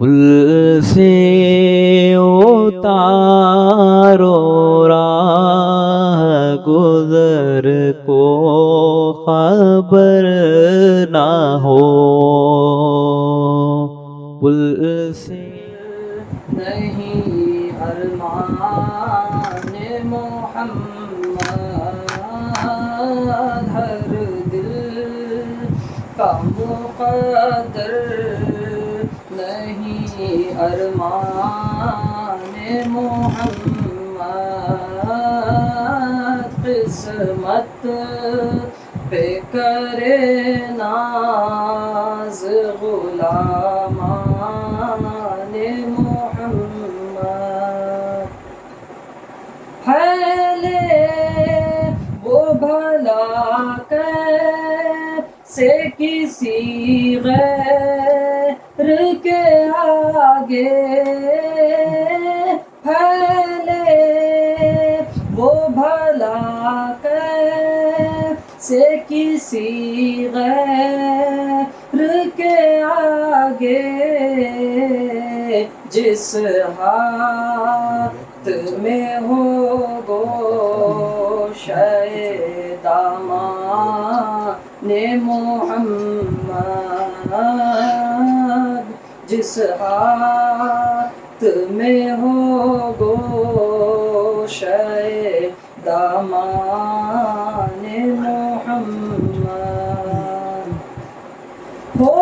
پل سے اتارو راہ گزر کو خبر نہ ہو، پل سے نہیں ارمان محمد، ہر دل کا مقدر نہیں ارمان محمد، قسمت پہ کرے ناز غلامان محمد، پھیلے وہ بھلا کیسے کسی غیر کے آگے، پھیلے وہ بھلا کیسے کسی غیر کے آگے، جس ہاتھ میں ہو گوشۂ دامان محمد، جس ہاتھ میں ہو گوشۂ دامان محمد، ہو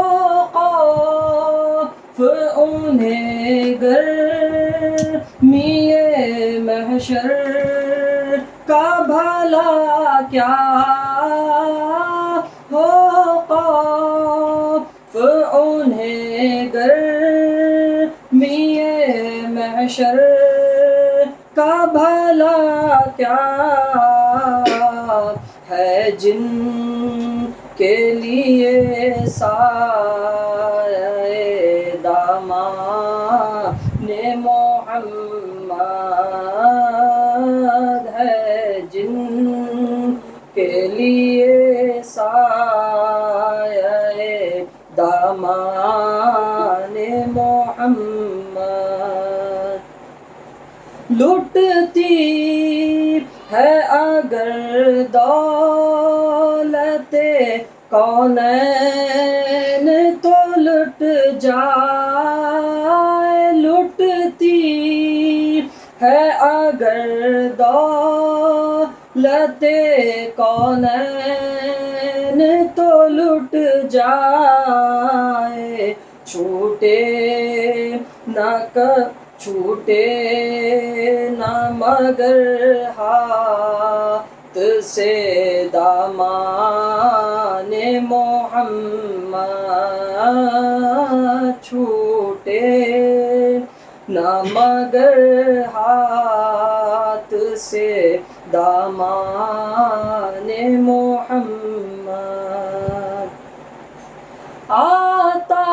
خوف انہیں گرمی محشر کا بھلا کیا، ہو خوف انہیں گرمی محشر کا بھلا کیا، ہے جن کے لیے سایہ دامان محمد، ہے جن کے لیے سایہ دامان محمد، لٹتی ہے اگر دولت کونین تو لٹ جائے، لٹتی ہے اگر دولت کونین تو لٹ جائے، چھوٹے نہ مگر ہاتھ سے دامان محمد، چھوٹے نہ مگر ہاتھ سے دامان محمد، آتا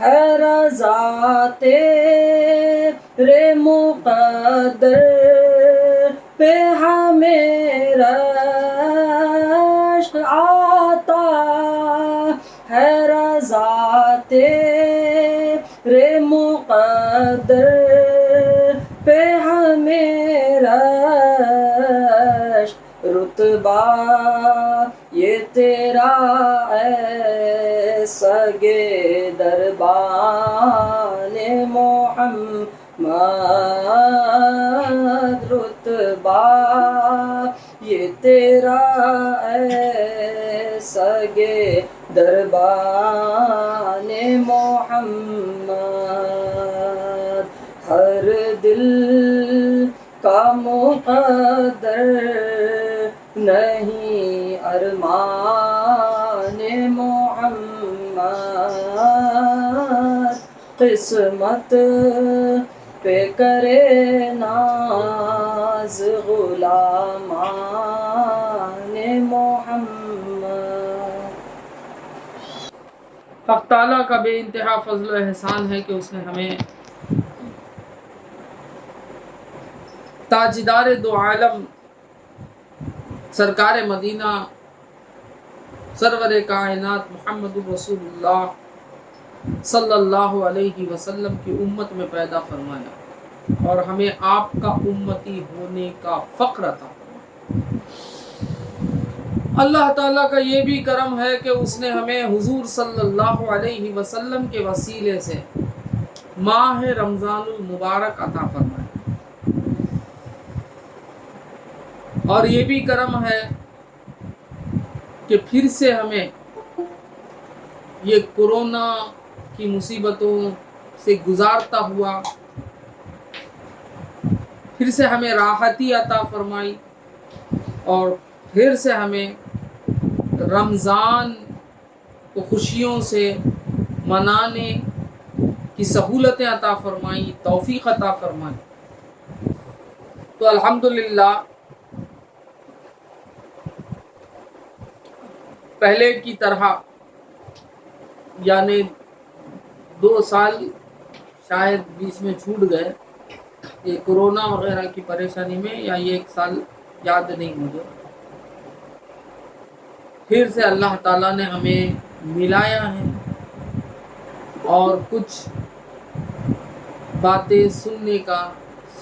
ہے رضا تیرے مقدر پہ ہمیں رشک، آتا ہے رضا تیرے مقدر پہ ہمیں رشک، رتبہ یہ تیرا اے سگے دربان محمد، رتبہ یہ تیرا اے سگے دربان محمد، ہر دل کا مقدر نہیں ارمان محمد، قسمت پہ کرے ناز غلامان محمد۔ حق تعالیٰ کا بے انتہا فضل و احسان ہے کہ اس نے ہمیں تاجدار دو عالم سرکار مدینہ سرور کائنات محمد رسول اللہ صلی اللہ علیہ وسلم کی امت میں پیدا فرمایا اور ہمیں آپ کا امتی ہونے کا فخر عطا فرمایا۔ اللہ تعالیٰ کا یہ بھی کرم ہے کہ اس نے ہمیں حضور صلی اللہ علیہ وسلم کے وسیلے سے ماہ رمضان المبارک عطا فرمایا، اور یہ بھی کرم ہے کہ پھر سے ہمیں یہ کورونا کی مصیبتوں سے گزارتا ہوا پھر سے ہمیں راحتی عطا فرمائی، اور پھر سے ہمیں رمضان کو خوشیوں سے منانے کی سہولتیں عطا فرمائی، توفیق عطا فرمائی۔ تو الحمدللہ پہلے کی طرح یعنی 2 سال شاید بیچ میں چھوٹ گئے یہ کورونا وغیرہ کی پریشانی میں، یا یہ 1 سال یاد نہیں مجھے، پھر سے اللہ تعالیٰ نے ہمیں ملایا ہے اور کچھ باتیں سننے کا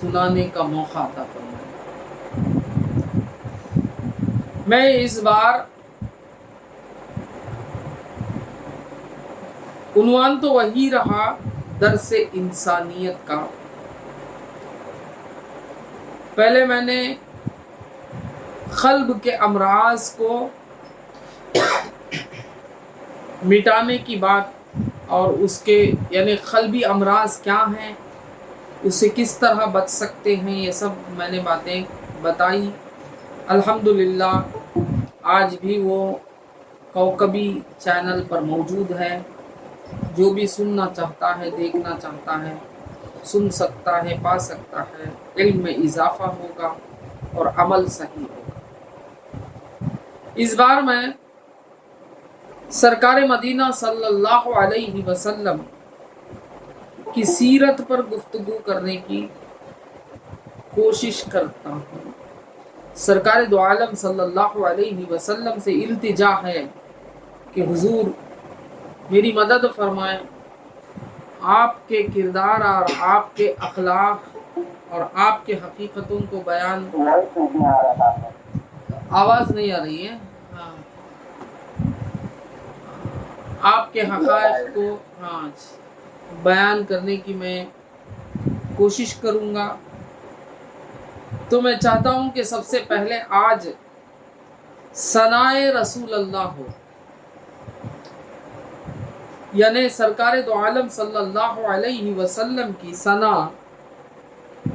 سنانے کا موقع عطا فرمایا۔ میں اس بار عنوان تو وہی رہا، درس انسانیت کا۔ پہلے میں نے قلب کے امراض کو مٹانے کی بات اور اس کے یعنی قلبی امراض کیا ہیں، اس سے کس طرح بچ سکتے ہیں، یہ سب میں نے باتیں بتائی۔ الحمدللہ آج بھی وہ کوکبی چینل پر موجود ہے، جو بھی سننا چاہتا ہے، دیکھنا چاہتا ہے، سن سکتا ہے، پا سکتا ہے، علم میں اضافہ ہوگا اور عمل صحیح ہوگا۔ اس بار میں سرکار مدینہ صلی اللہ علیہ وسلم کی سیرت پر گفتگو کرنے کی کوشش کرتا ہوں۔ سرکار دو عالم صلی اللہ علیہ وسلم سے التجا ہے کہ حضور میری مدد فرمائیں، آپ کے کردار اور آپ کے اخلاق اور آپ کے حقیقتوں کو بیان، آواز نہیں آ رہی ہے، ہاں، آپ کے حقائق کو بیان کرنے کی میں کوشش کروں گا۔ تو میں چاہتا ہوں کہ سب سے پہلے آج ثنائے رسول اللہ ہو، یعنی سرکار دو عالم صلی اللہ علیہ وسلم کی ثنا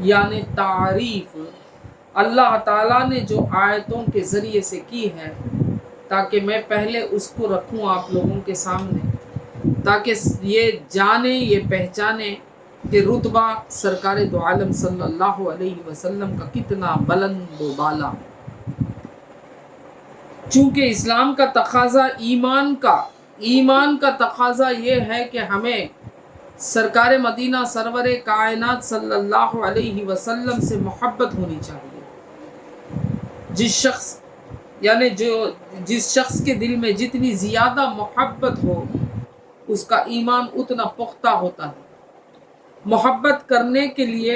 یعنی تعریف اللہ تعالیٰ نے جو آیتوں کے ذریعے سے کی ہے، تاکہ میں پہلے اس کو رکھوں آپ لوگوں کے سامنے، تاکہ یہ جانے، یہ پہچانے کہ رتبہ سرکار دو عالم صلی اللہ علیہ وسلم کا کتنا بلند و بالا ہے۔ چونکہ اسلام کا تقاضا ایمان کا تقاضا یہ ہے کہ ہمیں سرکار مدینہ سرور کائنات صلی اللہ علیہ وسلم سے محبت ہونی چاہیے۔ جس شخص کے دل میں جتنی زیادہ محبت ہو، اس کا ایمان اتنا پختہ ہوتا ہے۔ محبت کرنے کے لیے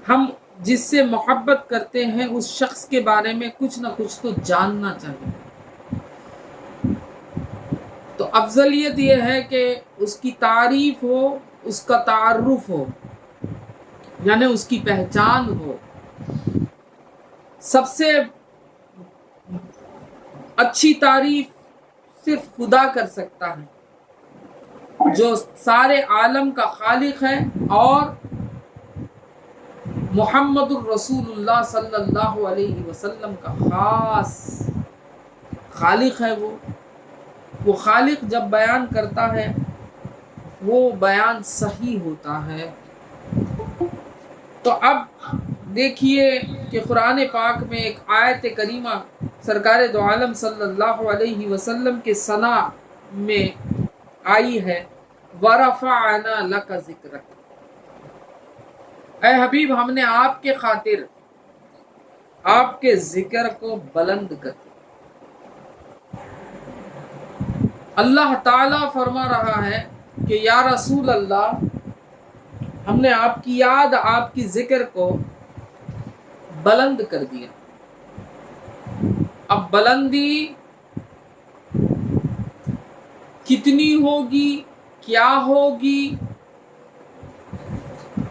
ہم جس سے محبت کرتے ہیں اس شخص کے بارے میں کچھ نہ کچھ تو جاننا چاہیے۔ تو افضلیت یہ ہے کہ اس کی تعریف ہو، اس کا تعارف ہو، یعنی اس کی پہچان ہو۔ سب سے اچھی تعریف صرف خدا کر سکتا ہے، جو سارے عالم کا خالق ہے، اور محمد الرسول اللہ صلی اللہ علیہ وسلم کا خاص خالق ہے۔ وہ خالق جب بیان کرتا ہے وہ بیان صحیح ہوتا ہے۔ تو اب دیکھیے کہ قرآن پاک میں ایک آیت کریمہ سرکار دو عالم صلی اللہ علیہ وسلم کے ثنا میں آئی ہے، وَرَفَعْنَا لَكَ ذِكْرَكَ، اے حبیب ہم نے آپ کے خاطر آپ کے ذکر کو بلند کر دیا۔ اللہ تعالیٰ فرما رہا ہے کہ یا رسول اللہ، ہم نے آپ کی یاد، آپ کی ذکر کو بلند کر دیا۔ اب بلندی کتنی ہوگی، کیا ہوگی،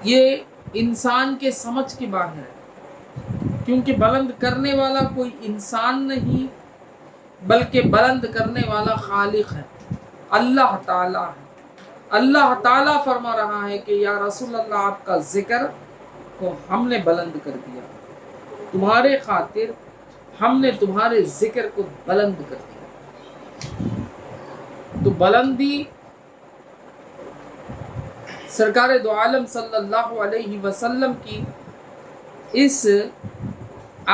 یہ انسان کے سمجھ کے باہر ہے، کیونکہ بلند کرنے والا کوئی انسان نہیں بلکہ بلند کرنے والا خالق ہے، اللہ تعالیٰ ہے۔ اللہ تعالیٰ فرما رہا ہے کہ یا رسول اللہ، آپ کا ذکر کو ہم نے بلند کر دیا، تمہارے خاطر ہم نے تمہارے ذکر کو بلند کر دیا۔ تو بلندی سرکار دو عالم صلی اللہ علیہ وسلم کی اس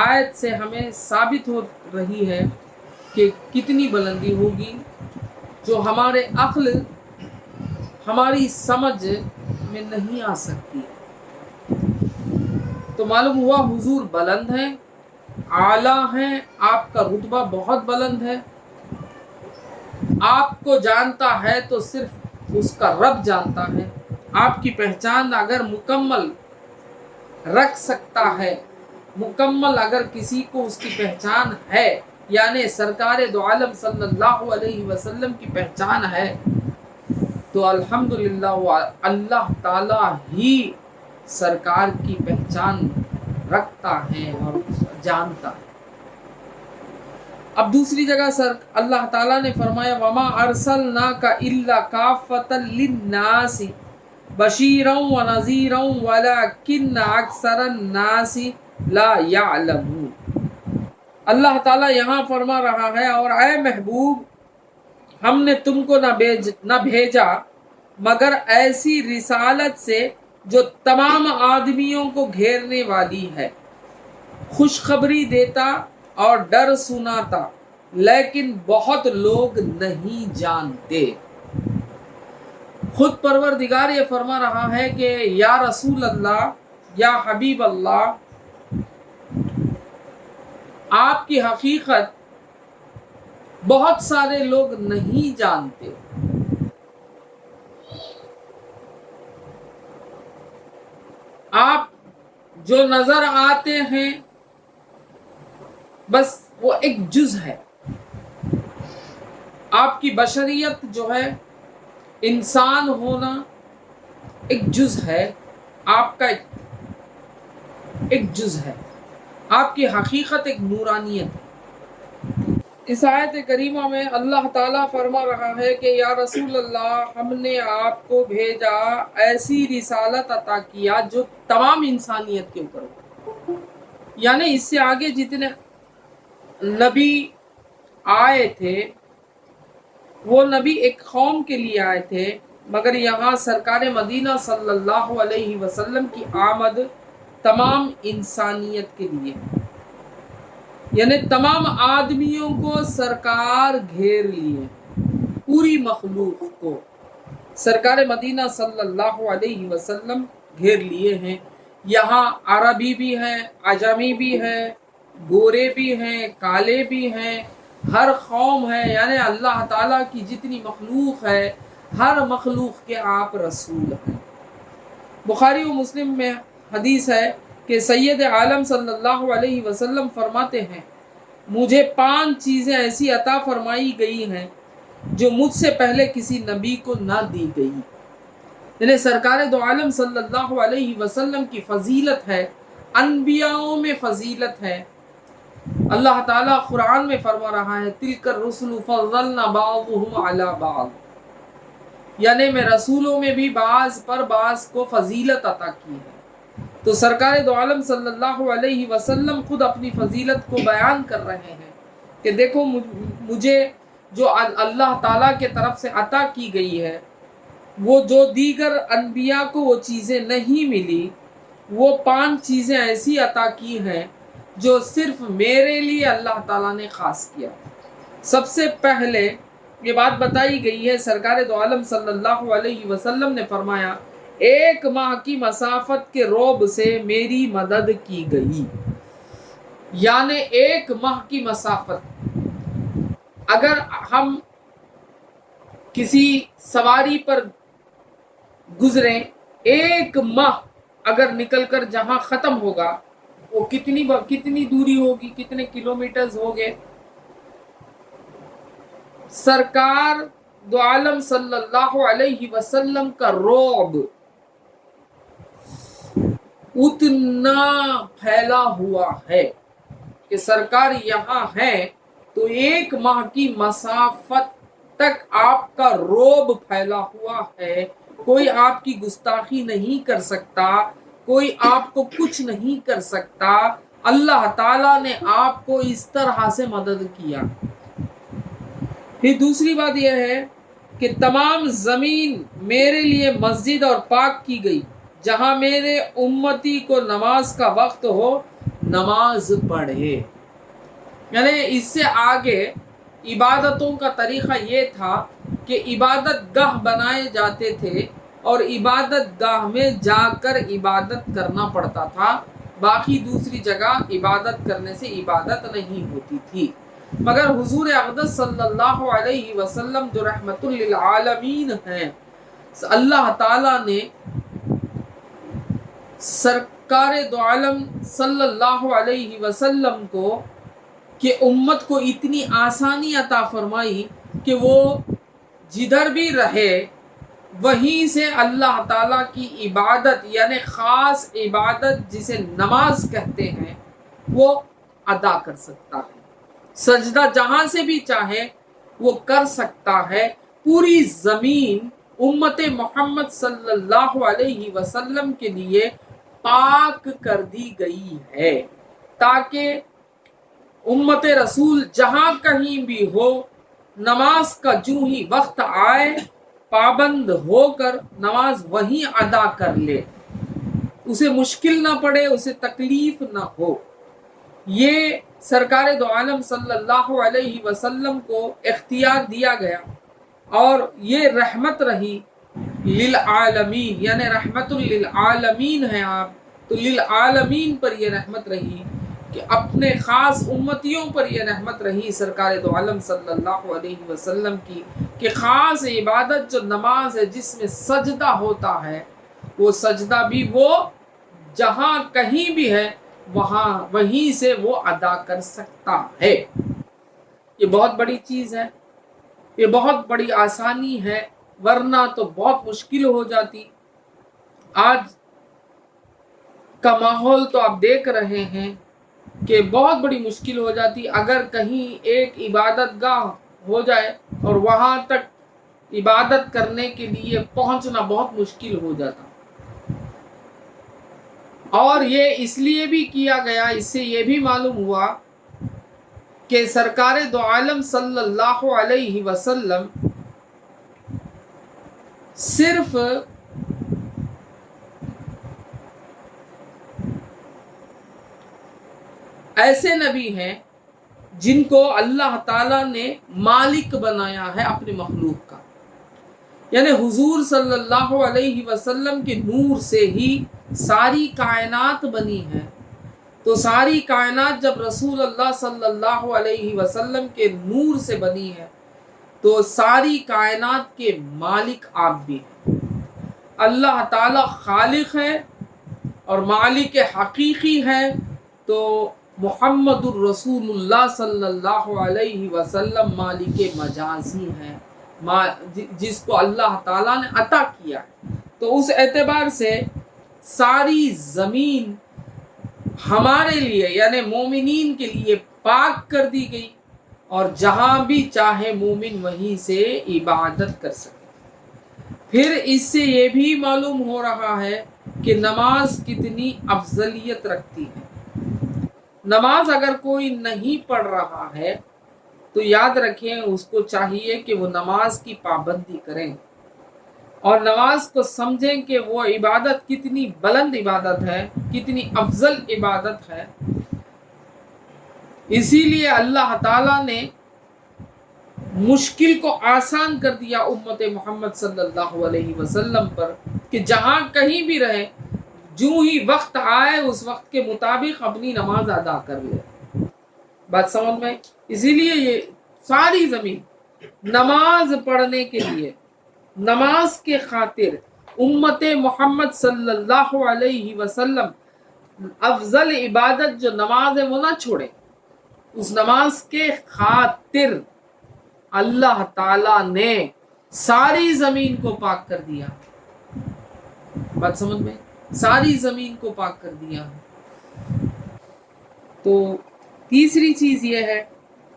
آیت سے ہمیں ثابت ہو رہی ہے کہ کتنی بلندی ہوگی، جو ہمارے عقل، ہماری سمجھ میں نہیں آ سکتی۔ تو معلوم ہوا حضور بلند ہیں، اعلیٰ ہیں، آپ کا رتبہ بہت بلند ہے۔ آپ کو جانتا ہے تو صرف اس کا رب جانتا ہے۔ آپ کی پہچان اگر مکمل رکھ سکتا ہے، مکمل اگر کسی کو اس کی پہچان ہے، یعنی سرکار دو عالم صلی اللہ علیہ وسلم کی پہچان ہے، تو الحمدللہ وہ اللہ تعالی ہی سرکار کی پہچان رکھتا ہے اور جانتا ہے۔ اب دوسری جگہ اللہ تعالیٰ نے فرمایا وَمَا أَرْسَلْنَاكَ إِلَّا كَافَّةً لِلنَّاسِ بَشِيرًا وَنَذِيرًا وَلَكِنَّ أَكْثَرَ النَّاسِ لَا يَعْلَمُونَ۔ اللہ تعالیٰ یہاں فرما رہا ہے، اور اے محبوب، ہم نے تم کو نہ بھیجا مگر ایسی رسالت سے جو تمام آدمیوں کو گھیرنے والی ہے، خوشخبری دیتا اور ڈر سناتا، لیکن بہت لوگ نہیں جانتے۔ خود پروردگار یہ فرما رہا ہے کہ یا رسول اللہ، یا حبیب اللہ، آپ کی حقیقت بہت سارے لوگ نہیں جانتے۔ آپ جو نظر آتے ہیں بس وہ ایک جز ہے۔ آپ کی بشریت جو ہے، انسان ہونا ایک جز ہے، آپ کا ایک جز ہے، آپ کی حقیقت ایک نورانیت ہے۔ اس آیت کریمہ میں اللہ تعالیٰ فرما رہا ہے کہ یا رسول اللہ، ہم نے آپ کو بھیجا، ایسی رسالت عطا کیا جو تمام انسانیت کے اوپر ہو۔ یعنی اس سے آگے جتنے نبی آئے تھے وہ نبی ایک قوم کے لیے آئے تھے، مگر یہاں سرکار مدینہ صلی اللہ علیہ وسلم کی آمد تمام انسانیت کے لیے، یعنی تمام آدمیوں کو سرکار گھیر لیے، پوری مخلوق کو سرکار مدینہ صلی اللہ علیہ وسلم گھیر لیے ہیں۔ یہاں عربی بھی ہیں، عجمی بھی ہیں، گورے بھی ہیں، کالے بھی ہیں، ہر قوم ہے، یعنی اللہ تعالیٰ کی جتنی مخلوق ہے، ہر مخلوق کے آپ رسول ہیں۔ بخاری و مسلم میں حدیث ہے کہ سید عالم صلی اللہ علیہ وسلم فرماتے ہیں، مجھے 5 چیزیں ایسی عطا فرمائی گئی ہیں جو مجھ سے پہلے کسی نبی کو نہ دی گئی۔ یعنی سرکار دو عالم صلی اللہ علیہ وسلم کی فضیلت ہے، انبیاءوں میں فضیلت ہے۔ اللہ تعالیٰ قرآن میں فرما رہا ہے تِلْكَ الرُّسُلُ فَضَّلْنَا بَعْضُهُمْ عَلَى بَعْضٍ، یعنی میں رسولوں میں بھی بعض پر بعض کو فضیلت عطا کی ہے۔ تو سرکار دو عالم صلی اللہ علیہ وسلم خود اپنی فضیلت کو بیان کر رہے ہیں کہ دیکھو مجھے جو اللہ تعالیٰ کے طرف سے عطا کی گئی ہے، وہ جو دیگر انبیاء کو وہ چیزیں نہیں ملی، وہ 5 چیزیں ایسی عطا کی ہیں جو صرف میرے لیے اللہ تعالیٰ نے خاص کیا۔ سب سے پہلے یہ بات بتائی گئی ہے، سرکار دو عالم صلی اللہ علیہ وسلم نے فرمایا 1 ماہ کی مسافت کے رعب سے میری مدد کی گئی۔ یعنی 1 ماہ کی مسافت، اگر ہم کسی سواری پر گزریں، ایک ماہ اگر نکل کر جہاں ختم ہوگا وہ کتنی دوری ہوگی، کتنے کلومیٹرز ہوگے. سرکار دو عالم صلی اللہ علیہ وسلم کا رعب اتنا پھیلا ہوا ہے کہ سرکار یہاں ہے تو ایک ماہ کی مسافت تک آپ کا رعب پھیلا ہوا ہے. کوئی آپ کی گستاخی نہیں کر سکتا، کوئی آپ کو کچھ نہیں کر سکتا. اللہ تعالیٰ نے آپ کو اس طرح سے مدد کیا. پھر دوسری بات یہ ہے کہ تمام زمین میرے لیے مسجد اور پاک کی گئی، جہاں میرے امتی کو نماز کا وقت ہو نماز پڑھے. یعنی اس سے آگے عبادتوں کا طریقہ یہ تھا کہ عبادت گاہ بنائے جاتے تھے اور عبادت گاہ میں جا کر عبادت کرنا پڑتا تھا. باقی دوسری جگہ عبادت کرنے سے عبادت نہیں ہوتی تھی. مگر حضور اقدس صلی اللہ علیہ وسلم جو رحمت للعالمین ہیں، اللہ تعالیٰ نے سرکار دو عالم صلی اللہ علیہ وسلم کو کہ امت کو اتنی آسانی عطا فرمائی کہ وہ جدھر بھی رہے وہیں سے اللہ تعالیٰ کی عبادت، یعنی خاص عبادت جسے نماز کہتے ہیں، وہ ادا کر سکتا ہے. سجدہ جہاں سے بھی چاہے وہ کر سکتا ہے. پوری زمین امت محمد صلی اللہ علیہ وسلم کے لیے پاک کر دی گئی ہے تاکہ امت رسول جہاں کہیں بھی ہو، نماز کا جو ہی وقت آئے پابند ہو کر نماز وہیں ادا کر لے، اسے مشکل نہ پڑے، اسے تکلیف نہ ہو. یہ سرکار دو عالم صلی اللہ علیہ وسلم کو اختیار دیا گیا اور یہ رحمت رہی للعالمین، یعنی رحمت للعالمین ہیں آپ، تو للعالمین پر یہ رحمت رہی کہ اپنے خاص امتیوں پر یہ رحمت رہی سرکار دو عالم صلی اللہ علیہ وسلم کی کہ خاص عبادت جو نماز ہے جس میں سجدہ ہوتا ہے، وہ سجدہ بھی وہ جہاں کہیں بھی ہے وہیں سے وہ ادا کر سکتا ہے. یہ بہت بڑی چیز ہے، یہ بہت بڑی آسانی ہے، ورنہ تو بہت مشکل ہو جاتی. آج کا ماحول تو آپ دیکھ رہے ہیں کہ بہت بڑی مشکل ہو جاتی. اگر کہیں ایک عبادت گاہ ہو جائے اور وہاں تک عبادت کرنے کے لیے پہنچنا بہت مشکل ہو جاتا. اور یہ اس لیے بھی کیا گیا، اس سے یہ بھی معلوم ہوا کہ سرکار دو عالم صلی اللہ علیہ وسلم صرف ایسے نبی ہیں جن کو اللہ تعالیٰ نے مالک بنایا ہے اپنے مخلوق کا. یعنی حضور صلی اللہ علیہ وسلم کے نور سے ہی ساری کائنات بنی ہے. تو ساری کائنات جب رسول اللہ صلی اللہ علیہ وسلم کے نور سے بنی ہے تو ساری کائنات کے مالک آپ بھی ہیں. اللہ تعالی خالق ہے اور مالک حقیقی ہے، تو محمد الرسول اللہ صلی اللہ علیہ وسلم مالک مجازی ہے، جس کو اللہ تعالیٰ نے عطا کیا ہے. تو اس اعتبار سے ساری زمین ہمارے لیے یعنی مومنین کے لیے پاک کر دی گئی اور جہاں بھی چاہے مومن وہیں سے عبادت کر سکے. پھر اس سے یہ بھی معلوم ہو رہا ہے کہ نماز کتنی افضلیت رکھتی ہے. نماز اگر کوئی نہیں پڑھ رہا ہے تو یاد رکھیں اس کو چاہیے کہ وہ نماز کی پابندی کریں اور نماز کو سمجھیں کہ وہ عبادت کتنی بلند عبادت ہے، کتنی افضل عبادت ہے. اسی لیے اللہ تعالیٰ نے مشکل کو آسان کر دیا امت محمد صلی اللہ علیہ وسلم پر کہ جہاں کہیں بھی رہے جو ہی وقت آئے اس وقت کے مطابق اپنی نماز ادا کر لے. بات سمجھ میں؟ اسی لیے یہ ساری زمین نماز پڑھنے کے لیے، نماز کے خاطر امت محمد صلی اللہ علیہ وسلم افضل عبادت جو نماز ہے وہ نہ چھوڑے، اس نماز کے خاطر اللہ تعالی نے ساری زمین کو پاک کر دیا۔ بات سمجھ میں؟ ساری زمین کو پاک کر دیا۔ تو تیسری چیز یہ ہے،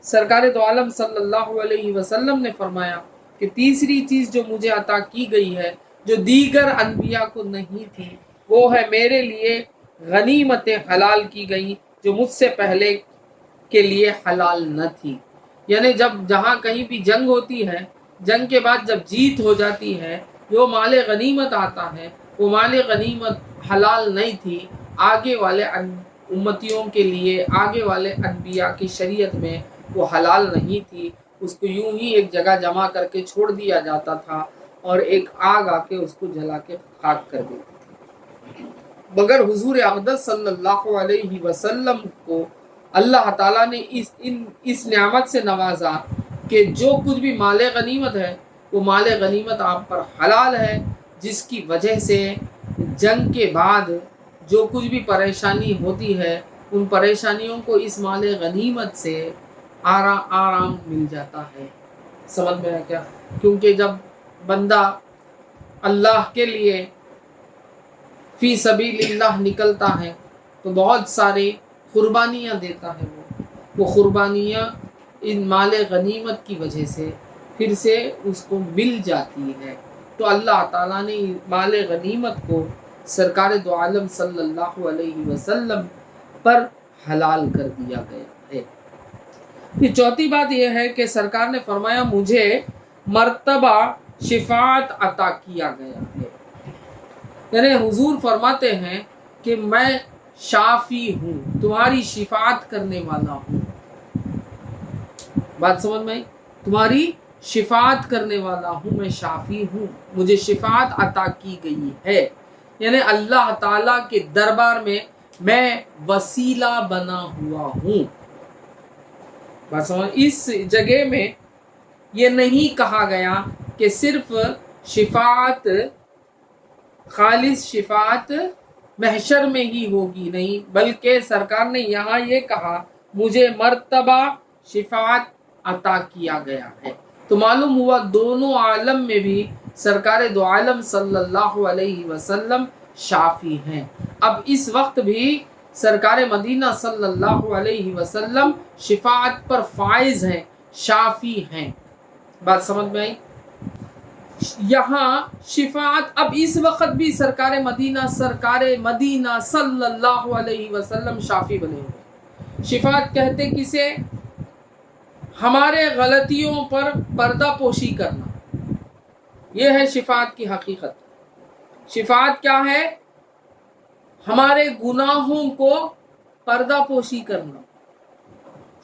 سرکار دو عالم صلی اللہ علیہ وسلم نے فرمایا کہ تیسری چیز جو مجھے عطا کی گئی ہے جو دیگر انبیاء کو نہیں تھی، وہ ہے میرے لیے غنیمتیں حلال کی گئی جو مجھ سے پہلے کے لیے حلال نہ تھی۔ یعنی جب جہاں کہیں بھی جنگ ہوتی ہے، جنگ کے بعد جب جیت ہو جاتی ہے، جو مال غنیمت آتا ہے وہ مال غنیمت حلال نہیں تھی آگے والے امتیوں کے لیے، آگے والے انبیاء کی شریعت میں وہ حلال نہیں تھی، اس کو یوں ہی ایک جگہ جمع کر کے چھوڑ دیا جاتا تھا اور ایک آگ آ کے اس کو جلا کے خاک کر دیتی تھی۔ مگر حضور اقدس صلی اللہ علیہ وسلم کو اللہ تعالیٰ نے اس نعمت سے نوازا کہ جو کچھ بھی مال غنیمت ہے وہ مال غنیمت آپ پر حلال ہے، جس کی وجہ سے جنگ کے بعد جو کچھ بھی پریشانی ہوتی ہے ان پریشانیوں کو اس مال غنیمت سے آرام مل جاتا ہے۔ سمجھ میں ہے کیا؟ کیونکہ جب بندہ اللہ کے لیے فی سبیل اللہ نکلتا ہے تو بہت ساری قربانیاں دیتا ہے، وہ قربانیاں ان مال غنیمت کی وجہ سے پھر سے اس کو مل جاتی ہے۔ تو اللہ تعالیٰ نے مال غنیمت کو سرکار دو عالم صلی اللہ علیہ وسلم پر حلال کر دیا گیا ہے۔ پھر چوتھی بات یہ ہے کہ سرکار نے فرمایا مجھے مرتبہ شفاعت عطا کیا گیا ہے۔ یعنی حضور فرماتے ہیں کہ میں شافی ہوں، تمہاری شفاعت کرنے والا ہوں۔ بات سمجھ میں آئی؟ تمہاری شفاعت کرنے والا ہوں، میں شافی ہوں، مجھے شفاعت عطا کی گئی ہے۔ یعنی اللہ تعالیٰ کے دربار میں وسیلہ بنا ہوا ہوں۔ بات سمجھ؟ اس جگہ میں یہ نہیں کہا گیا کہ صرف شفاعت، خالص شفاعت محشر میں ہی ہوگی، نہیں، بلکہ سرکار نے یہاں یہ کہا مجھے مرتبہ شفاعت عطا کیا گیا ہے۔ تو معلوم ہوا دونوں عالم میں بھی سرکار دو عالم صلی اللہ علیہ وسلم شافی ہیں۔ اب اس وقت بھی سرکار مدینہ صلی اللہ علیہ وسلم شفاعت پر فائز ہیں، شافی ہیں۔ بات سمجھ میں آئی؟ یہاں شفاعت اب اس وقت بھی سرکار مدینہ صلی اللہ علیہ وسلم شافی بنے ہوئے۔ شفاعت کہتے کسے؟ ہمارے غلطیوں پر پردہ پوشی کرنا، یہ ہے شفاعت کی حقیقت۔ شفاعت کیا ہے؟ ہمارے گناہوں کو پردہ پوشی کرنا۔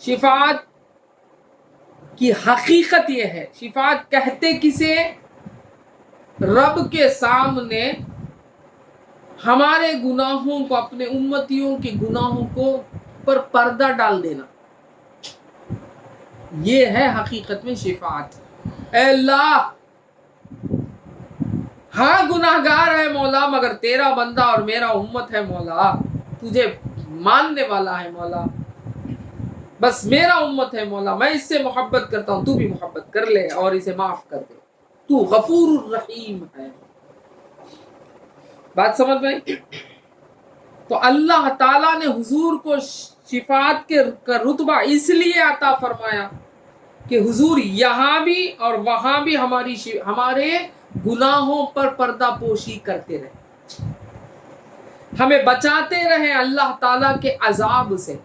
شفاعت کی حقیقت یہ ہے۔ شفاعت کہتے کسے؟ رب کے سامنے ہمارے گناہوں کو، اپنے امتیوں کے گناہوں کو پر پردہ ڈال دینا، یہ ہے حقیقت میں شفاعت۔ اے اللہ، ہاں گناہگار ہے مولا، مگر تیرا بندہ اور میرا امت ہے مولا، تجھے ماننے والا ہے مولا، بس میرا امت ہے مولا، میں اس سے محبت کرتا ہوں، تو بھی محبت کر لے اور اسے معاف کر دے، تو غفور الرحیم ہے۔ بات سمجھ میں؟ تو اللہ تعالیٰ نے حضور کو شفاعت کا رتبہ اس لیے عطا فرمایا کہ حضور یہاں بھی اور وہاں بھی ہمارے گناہوں پر پردہ پوشی کرتے رہے، ہمیں بچاتے رہے اللہ تعالیٰ کے عذاب سے۔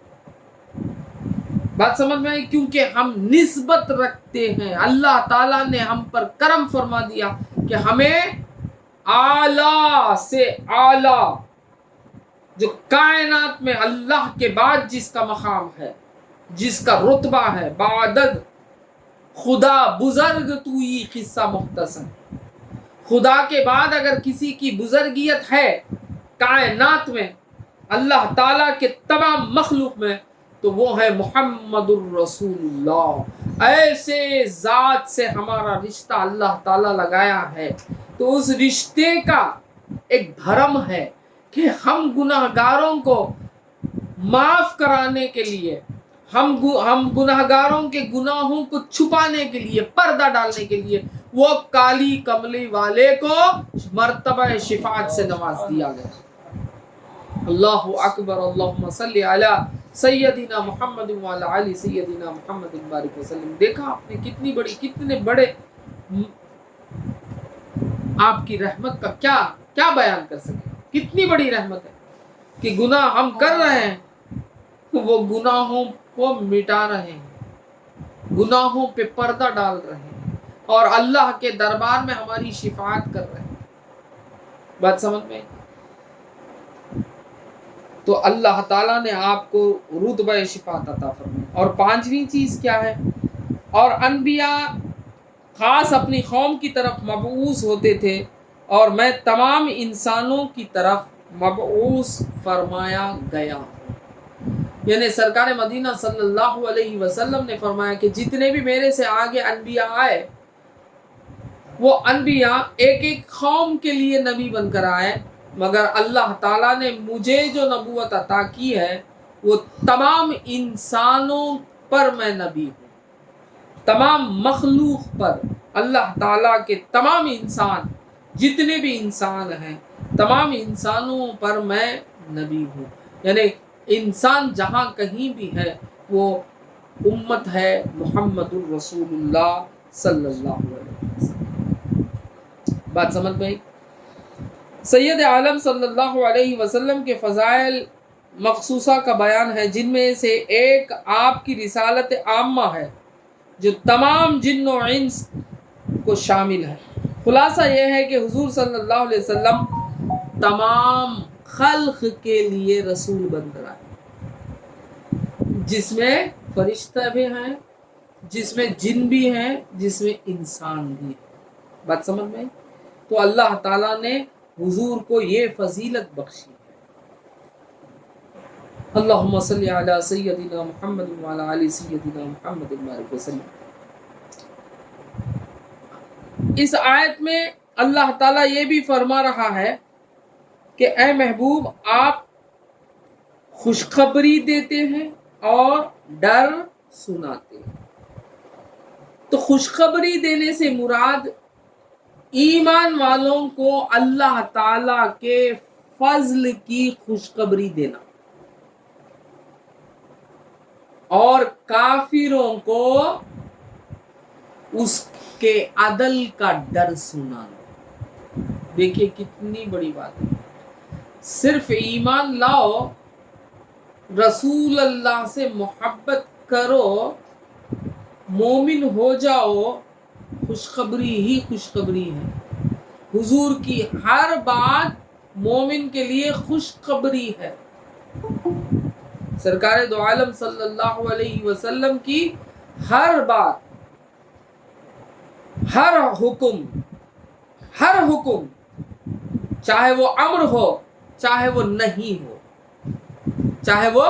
بات سمجھ میں آئی؟ کیونکہ ہم نسبت رکھتے ہیں، اللہ تعالیٰ نے ہم پر کرم فرما دیا کہ ہمیں اعلیٰ سے اعلیٰ، جو کائنات میں اللہ کے بعد جس کا مقام ہے، جس کا رتبہ ہے، بعدد خدا بزرگ توئی قصہ مختصر، خدا کے بعد اگر کسی کی بزرگیت ہے کائنات میں، اللہ تعالیٰ کے تمام مخلوق میں، تو وہ ہے محمد الرسول اللہ۔ ایسے ذات سے ہمارا رشتہ اللہ تعالیٰ لگایا ہے، تو اس رشتے کا ایک دھرم ہے کہ ہم گناہ گاروں کو معاف کرانے کے لیے، ہم گناہ گاروں کے گناہوں کو چھپانے کے لیے، پردہ ڈالنے کے لیے وہ کالی کملی والے کو مرتبہ شفاعت سے نواز دیا گیا۔ اللہ اکبر، اللہم صلی علی سیدنا محمد وعلی آل سیدنا محمد بارک وسلم۔ دیکھا آپ نے کتنے بڑے آپ کی رحمت کا کیا بیان کر سکے، کتنی بڑی رحمت ہے کہ گناہ ہم کر رہے ہیں تو وہ گناہوں کو مٹا رہے ہیں، گناہوں پہ پردہ ڈال رہے ہیں اور اللہ کے دربار میں ہماری شفاعت کر رہے ہیں۔ بات سمجھ میں؟ تو اللہ تعالیٰ نے آپ کو رتبہ شفاعت عطا فرمائی۔ اور پانچویں چیز کیا ہے؟ اور انبیاء خاص اپنی قوم کی طرف مبعوث ہوتے تھے اور میں تمام انسانوں کی طرف مبعوث فرمایا گیا ہوں۔ یعنی سرکار مدینہ صلی اللہ علیہ وسلم نے فرمایا کہ جتنے بھی میرے سے آگے انبیاء آئے، وہ انبیاء ایک ایک قوم کے لیے نبی بن کر آئے، مگر اللہ تعالیٰ نے مجھے جو نبوت عطا کی ہے وہ تمام انسانوں پر میں نبی ہوں، تمام مخلوق پر۔ اللہ تعالیٰ کے تمام انسان، جتنے بھی انسان ہیں، تمام انسانوں پر میں نبی ہوں۔ یعنی انسان جہاں کہیں بھی ہے وہ امت ہے محمد الرسول اللہ صلی اللہ علیہ وسلم۔ بات سمجھ میں آئی؟ سید عالم صلی اللہ علیہ وسلم کے فضائل مخصوصہ کا بیان ہے، جن میں سے ایک آپ کی رسالت عامہ ہے جو تمام جن و انس کو شامل ہے۔ خلاصہ یہ ہے کہ حضور صلی اللہ علیہ وسلم تمام خلق کے لیے رسول بن کر آئے، جس میں فرشتہ بھی ہیں، جس میں جن بھی ہیں، جس میں انسان بھی ہیں۔ بات سمجھ میں؟ تو اللہ تعالیٰ نے حضور کو یہ فضیلت بخشی ہے۔ اللہم صلی علی سیدنا محمد وعلی آل سیدنا محمد بارک وسلم۔ اس آیت میں اللہ تعالیٰ یہ بھی فرما رہا ہے کہ اے محبوب، آپ خوشخبری دیتے ہیں اور ڈر سناتے ہیں۔ تو خوشخبری دینے سے مراد ایمان والوں کو اللہ تعالیٰ کے فضل کی خوشخبری دینا اور کافروں کو اس کے عدل کا ڈر سنانا۔ دیکھیے کتنی بڑی بات ہے۔ صرف ایمان لاؤ، رسول اللہ سے محبت کرو، مومن ہو جاؤ، خوشخبری ہی خوشخبری ہے۔ حضور کی ہر بات مومن کے لیے خوشخبری ہے۔ سرکار دو عالم صلی اللہ علیہ وسلم کی ہر بات، ہر حکم، چاہے وہ امر ہو چاہے وہ نہیں ہو، چاہے وہ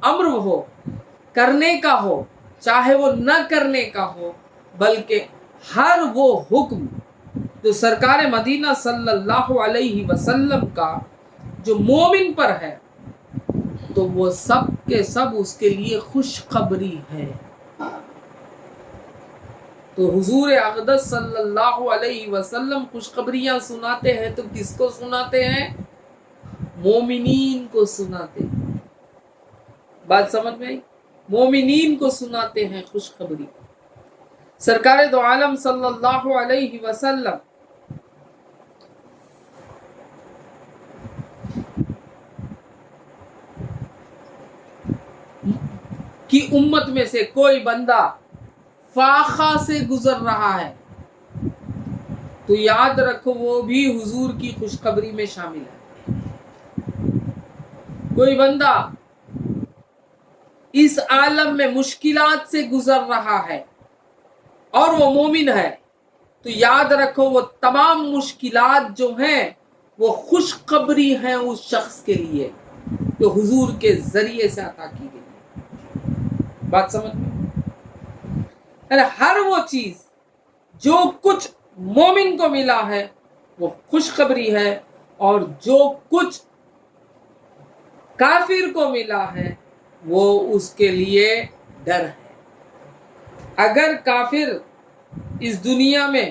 امر ہو کرنے کا ہو چاہے وہ نہ کرنے کا ہو، بلکہ ہر وہ حکم جو سرکار مدینہ صلی اللہ علیہ وسلم کا جو مومن پر ہے، تو وہ سب کے سب اس کے لیے خوشخبری ہے۔ تو حضور اقدس صلی اللہ علیہ وسلم خوشخبریاں سناتے ہیں تو کس کو سناتے ہیں؟ مومنین کو سناتے ہیں۔ بات سمجھ میں آئی؟ مومنین کو سناتے ہیں خوشخبری۔ سرکار دو عالم صلی اللہ علیہ وسلم کی امت میں سے کوئی بندہ فاقہ سے گزر رہا ہے تو یاد رکھو وہ بھی حضور کی خوشخبری میں شامل ہے۔ کوئی بندہ اس عالم میں مشکلات سے گزر رہا ہے اور وہ مومن ہے تو یاد رکھو وہ تمام مشکلات جو ہیں وہ خوشخبری ہیں اس شخص کے لیے جو حضور کے ذریعے سے عطا کی گئی۔ بات سمجھ میں؟ ہر وہ چیز جو کچھ مومن کو ملا ہے وہ خوشخبری ہے، اور جو کچھ کافر کو ملا ہے وہ اس کے لیے ڈر ہے۔ اگر کافر اس دنیا میں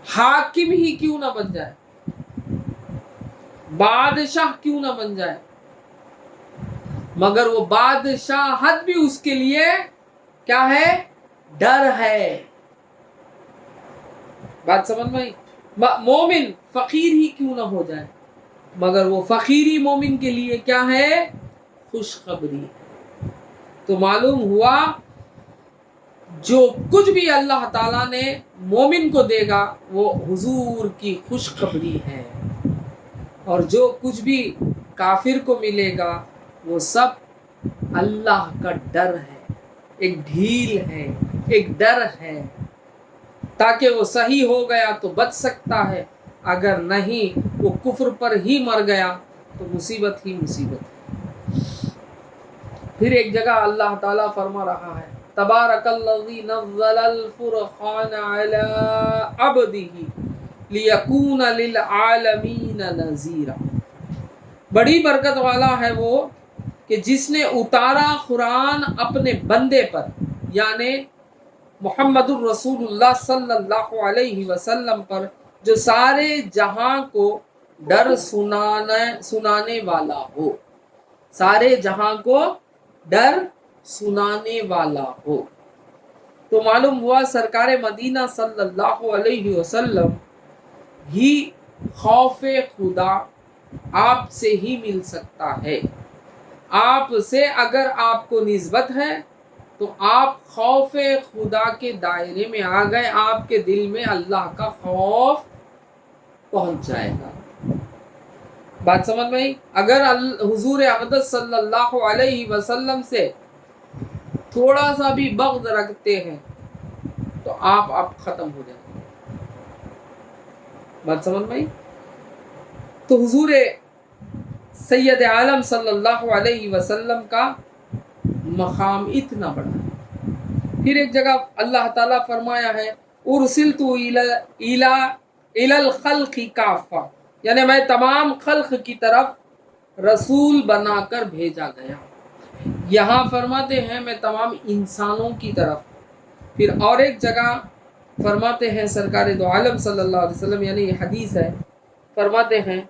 حاکم ہی کیوں نہ بن جائے، بادشاہ کیوں نہ بن جائے، مگر وہ بادشاہت بھی اس کے لیے کیا ہے؟ ڈر ہے۔ بات سمجھ میں آئی؟ مومن فقیر ہی کیوں نہ ہو جائے، مگر وہ فقیری مومن کے لیے کیا ہے؟ خوشخبری ہے۔ تو معلوم ہوا جو کچھ بھی اللہ تعالیٰ نے مومن کو دے گا وہ حضور کی خوشخبری ہے، اور جو کچھ بھی کافر کو ملے گا وہ سب اللہ کا ڈر ہے، ایک ڈھیل ہے، ایک ڈر ہے، تاکہ وہ صحیح ہو گیا تو بچ سکتا ہے، اگر نہیں وہ کفر پر ہی مر گیا تو مصیبت ہی مصیبت ہے۔ پھر ایک جگہ اللہ تعالیٰ فرما رہا ہے تبارک الذی نزل الفرقان علی عبدہ لیکون للعالمین نذیرا۔ بڑی برکت والا ہے وہ کہ جس نے اتارا قرآن اپنے بندے پر، یعنی محمد الرسول اللہ صلی اللہ علیہ وسلم پر، جو سارے جہاں کو ڈر سنانے والا ہو، سارے جہاں کو ڈر سنانے والا ہو۔ تو معلوم ہوا سرکار مدینہ صلی اللہ علیہ وسلم ہی خوف خدا آپ سے ہی مل سکتا ہے۔ آپ سے اگر آپ کو نسبت ہے تو آپ خوف خدا کے دائرے میں آ گئے، آپ کے دل میں اللہ کا خوف پہنچ جائے گا۔ بات سمجھ میں آئی؟ اگر حضور اقدس صلی اللہ علیہ وسلم سے تھوڑا سا بھی بغض رکھتے ہیں تو آپ ختم ہو جائیں گے۔ بات سمجھ میں آئی؟ تو حضور سید عالم صلی اللہ علیہ وسلم کا مقام اتنا بڑا ہے۔ پھر ایک جگہ اللہ تعالیٰ فرمایا ہے ارسلت الی الخلق کافہ، یعنی میں تمام خلق کی طرف رسول بنا کر بھیجا گیا۔ یہاں فرماتے ہیں میں تمام انسانوں کی طرف، پھر اور ایک جگہ فرماتے ہیں سرکار دو عالم صلی اللہ علیہ وسلم، یعنی یہ حدیث ہے، فرماتے ہیں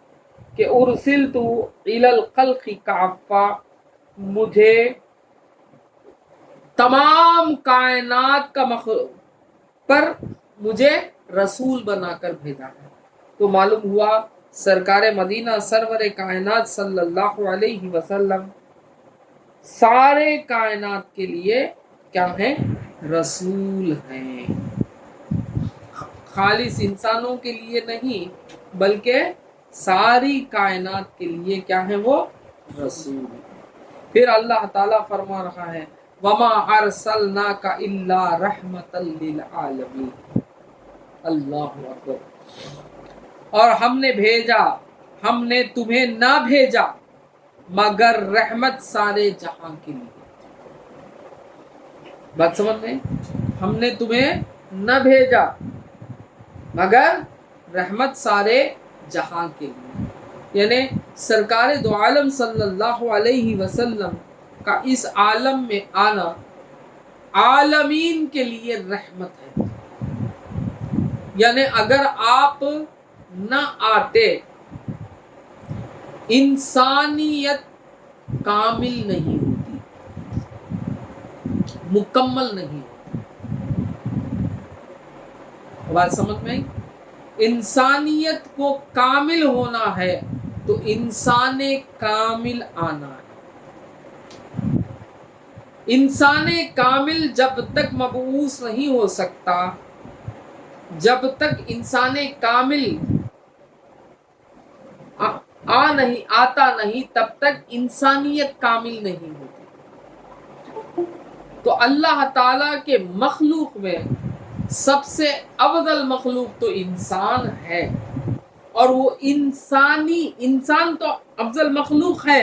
کہ ارسلت الی الخلق کافہ، مجھے تمام کائنات کا پر مجھے رسول بنا کر بھیجا ہے۔ تو معلوم ہوا سرکار مدینہ سرور کائنات صلی اللہ علیہ وسلم سارے کائنات کے لیے کیا ہیں؟ رسول ہیں، خالص انسانوں کے لیے نہیں بلکہ ساری کائنات کے لیے کیا ہیں؟ وہ رسول ہیں۔ پھر اللہ تعالیٰ فرما رہا ہے وَمَا أَرْسَلْنَاكَ إِلَّا رَحْمَةً لِّلْعَالَمِينَ۔ اللہ اکبر۔ اور ہم نے تمہیں نہ بھیجا مگر رحمت سارے جہاں کے لیے۔ بات سمجھ میں؟ ہم نے تمہیں نہ بھیجا مگر رحمت سارے جہاں کے لیے، یعنی سرکار دو عالم صلی اللہ علیہ وسلم کا اس عالم میں آنا عالمین کے لیے رحمت ہے۔ یعنی اگر آپ نہ آتے انسانیت کامل نہیں ہوتی، مکمل نہیں ہوتی۔ بات سمجھ میں آئی؟ انسانیت کو کامل ہونا ہے تو انسان کامل آنا ہے۔ انسان کامل جب تک مبعوث نہیں ہو سکتا، جب تک انسان کامل آتا نہیں، تب تک انسانیت کامل نہیں ہوتی۔ تو اللہ تعالیٰ کے مخلوق میں سب سے افضل مخلوق تو انسان ہے، اور وہ انسان تو افضل مخلوق ہے،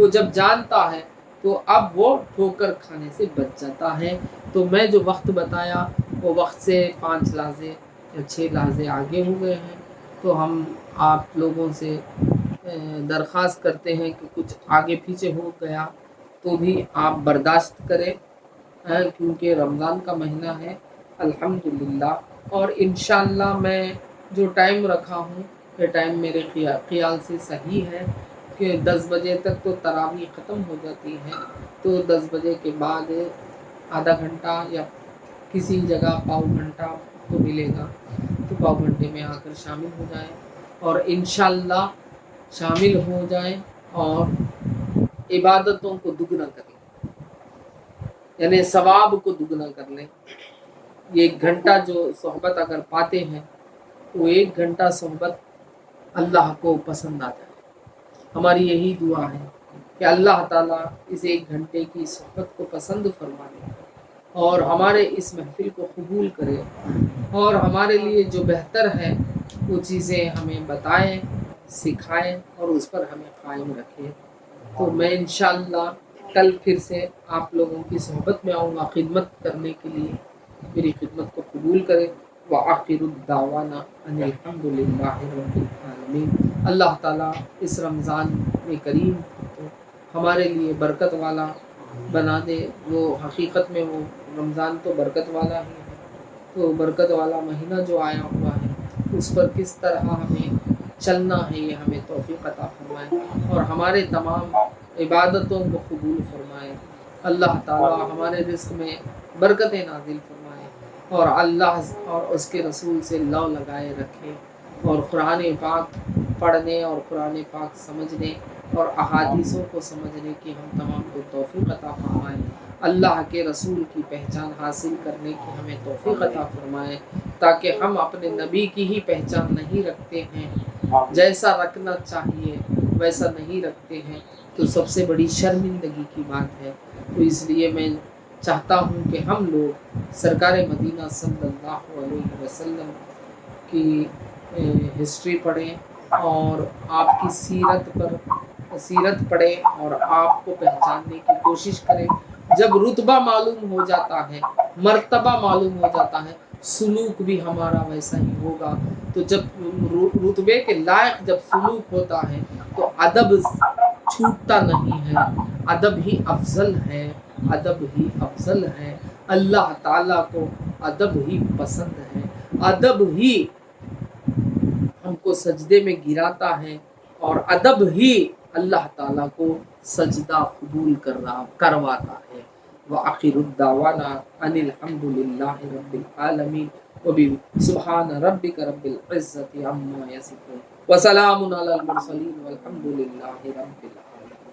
کو جب جانتا ہے تو اب وہ ٹھوکر کھانے سے بچ جاتا ہے۔ تو میں جو وقت بتایا وہ وقت سے 5 لحظے یا 6 لحظے آگے ہو گئے ہیں، تو ہم آپ لوگوں سے درخواست کرتے ہیں کہ کچھ آگے پیچھے ہو گیا تو بھی آپ برداشت کریں، کیونکہ رمضان کا مہینہ ہے الحمدللہ۔ اور انشاءاللہ میں جو ٹائم رکھا ہوں یہ ٹائم میرے خیال سے صحیح ہے کہ 10 بجے تک تو تراویح ختم ہو جاتی ہے، تو 10 بجے کے بعد آدھا گھنٹہ یا کسی جگہ پاؤ گھنٹہ کو ملے گا، تو پاؤ گھنٹے میں آ کر شامل ہو جائیں اور انشاءاللہ شامل ہو جائیں اور عبادتوں کو دگنا کر لیں، یعنی ثواب کو دگنا کر لیں۔ یہ 1 گھنٹہ جو صحبت اگر پاتے ہیں وہ 1 گھنٹہ صحبت اللہ کو پسند آ جائے۔ ہماری یہی دعا ہے کہ اللہ تعالیٰ اس 1 گھنٹے کی صحبت کو پسند فرما لے اور ہمارے اس محفل کو قبول کرے اور ہمارے لیے جو بہتر ہے وہ چیزیں ہمیں بتائیں، سکھائیں اور اس پر ہمیں قائم رکھے۔ تو میں انشاءاللہ کل پھر سے آپ لوگوں کی صحبت میں آؤں گا خدمت کرنے کے لیے، میری خدمت کو قبول کرے۔ وآخر الدعوانا ان الحمد للہ رب العالمین۔ اللہ تعالیٰ اس رمضان کریم کو ہمارے لیے برکت والا بنا دے۔ وہ حقیقت میں وہ رمضان تو برکت والا ہی ہے، تو برکت والا مہینہ جو آیا ہوا ہے اس پر کس طرح ہمیں چلنا ہے یہ ہمیں توفیق عطا فرمائے اور ہمارے تمام عبادتوں کو قبول فرمائے۔ اللہ تعالیٰ ہمارے رزق میں برکتیں نازل فرمائے اور اللہ اور اس کے رسول سے لو لگائے رکھے اور قرآن پاک پڑھنے اور قرآن پاک سمجھنے اور احادیثوں کو سمجھنے کی ہم تمام کو توفیق عطا فرمائے۔ اللہ کے رسول کی پہچان حاصل کرنے کی ہمیں توفیق عطا فرمائے، تاکہ ہم اپنے نبی کی ہی پہچان نہیں رکھتے ہیں، جیسا رکھنا چاہیے ویسا نہیں رکھتے ہیں تو سب سے بڑی شرمندگی کی بات ہے۔ تو اس لیے میں چاہتا ہوں کہ ہم لوگ سرکار مدینہ صلی اللہ علیہ وسلم کی ہسٹری پڑھیں اور آپ کی سیرت پڑھیں اور آپ کو پہچاننے کی کوشش کریں۔ جب رتبہ معلوم ہو جاتا ہے، مرتبہ معلوم ہو جاتا ہے، سلوک بھی ہمارا ویسا ہی ہوگا۔ تو جب رتبے کے لائق جب سلوک ہوتا ہے تو ادب چھوٹتا نہیں ہے، ادب ہی افضل ہے، ادب ہی افضل ہے۔ اللہ تعالیٰ کو ادب ہی پسند ہے، ادب ہی ہم کو سجدے میں گراتا ہے اور ادب ہی اللہ تعالیٰ کو سجدہ قبول کرواتا ہے۔ وآخر الدعوانا ان الحمد للہ رب العالمین سبحان ربک رب العزت عما یصفون وسلام علی المرسلین والحمد للہ رب العالمین۔